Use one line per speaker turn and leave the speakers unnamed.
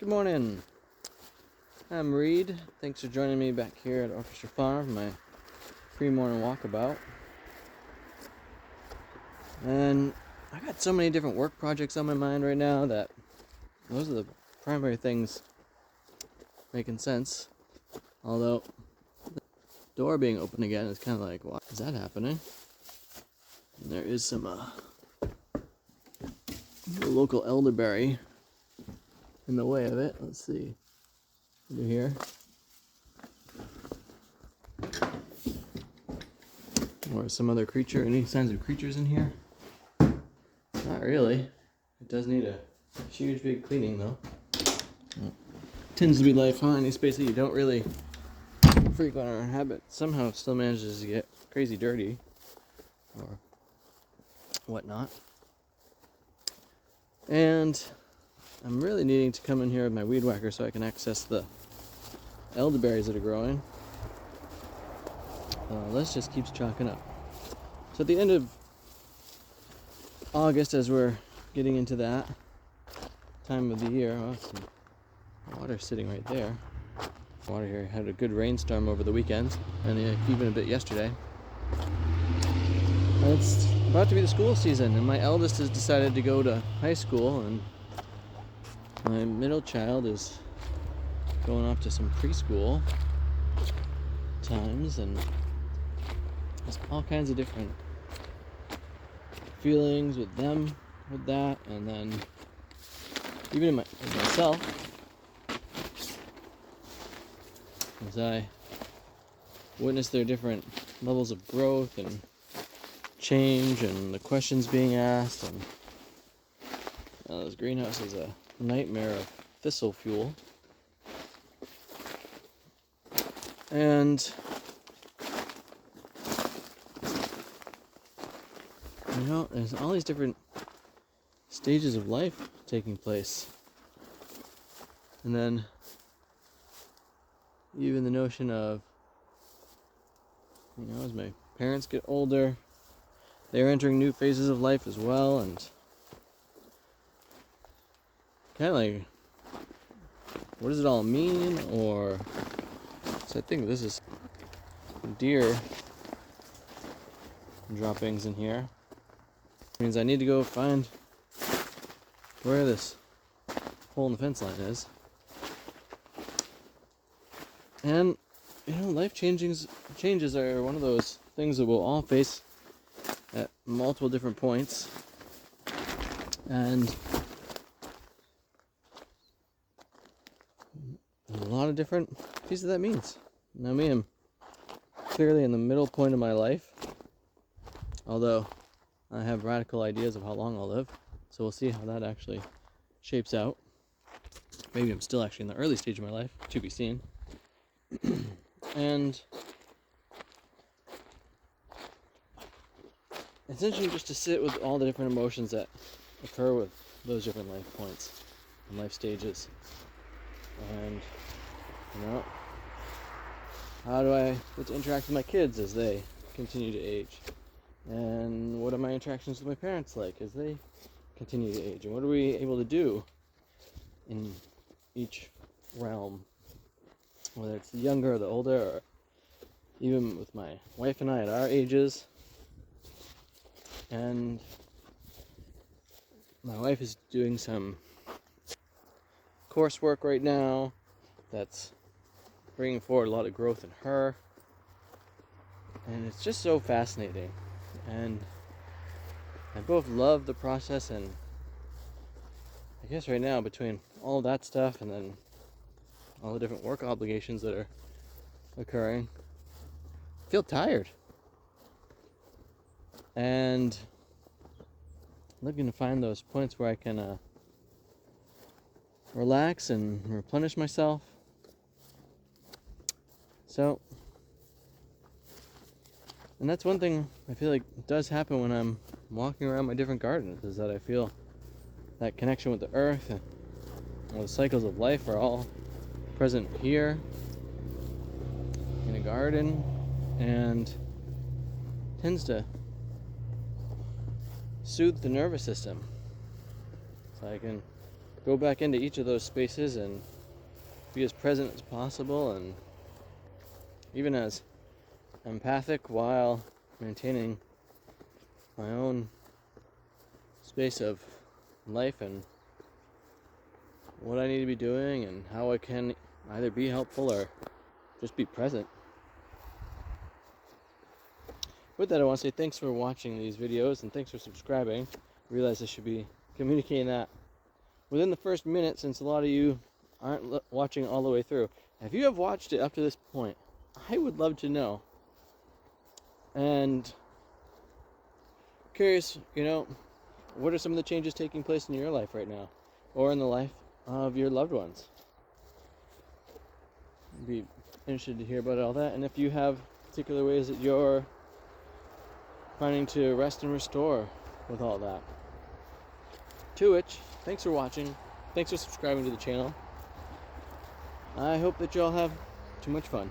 Good morning. I'm Reed. Thanks for joining me back here at Orchestra Farm for my pre-morning walkabout. And I got so many different work projects on my mind right now that those are the primary things making sense. Although the door being open again is kind of like, why is that happening? And there is some local elderberry in the way of it. Let's see. Under here. Or some other creature. Any signs of creatures in here? Not really. It does need a huge big cleaning though. Tends to be life, huh? Any space that you don't really frequent or inhabit somehow still manages to get crazy dirty or whatnot. And I'm really needing to come in here with my weed whacker so I can access the elderberries that are growing. This just keeps chalking up. So at the end of August, as we're getting into that time of the year, some water sitting right there. Water here had a good rainstorm over the weekend, and even a bit yesterday. And it's about to be the school season, and my eldest has decided to go to high school, and my middle child is going off to some preschool times, and there's all kinds of different feelings with them, with that, and then even with myself, as I witness their different levels of growth and change and the questions being asked. And this greenhouse is a nightmare of thistle fuel. And there's all these different stages of life taking place. And then even the notion of, as my parents get older, they're entering new phases of life as well, and kind of like, what does it all mean? Or, so I think this is deer droppings in here. It means I need to go find where this hole in the fence line is. And life changes are one of those things that we'll all face at multiple different points, and a lot of different pieces that means. Now, me, I'm clearly in the middle point of my life, although I have radical ideas of how long I'll live, so we'll see how that actually shapes out. Maybe I'm still actually in the early stage of my life, to be seen. And it's interesting just to sit with all the different emotions that occur with those different life points and life stages. And, how do I get to interact with my kids as they continue to age? And what are my interactions with my parents like as they continue to age? And what are we able to do in each realm? Whether it's the younger or the older, or even with my wife and I at our ages. And my wife is doing some coursework right now that's bringing forward a lot of growth in her. And it's just so fascinating. And I both love the process, and I guess right now, between all of that stuff and then all the different work obligations that are occurring, I feel tired. And looking to find those points where I can relax and replenish myself. So, and that's one thing I feel like does happen when I'm walking around my different gardens, is that I feel that connection with the earth and all the cycles of life are all present here in a garden, and tends to soothe the nervous system. So I can go back into each of those spaces and be as present as possible, and even as empathic while maintaining my own space of life and what I need to be doing and how I can either be helpful or just be present. With that, I want to say thanks for watching these videos and thanks for subscribing. I realize I should be communicating that within the first minute, since a lot of you aren't watching all the way through. If you have watched it up to this point, I would love to know. And curious, what are some of the changes taking place in your life right now, or in the life of your loved ones? I'd be interested to hear about all that, and if you have particular ways that you're planning to rest and restore with all that. To which, thanks for watching, thanks for subscribing to the channel. I hope that y'all have too much fun.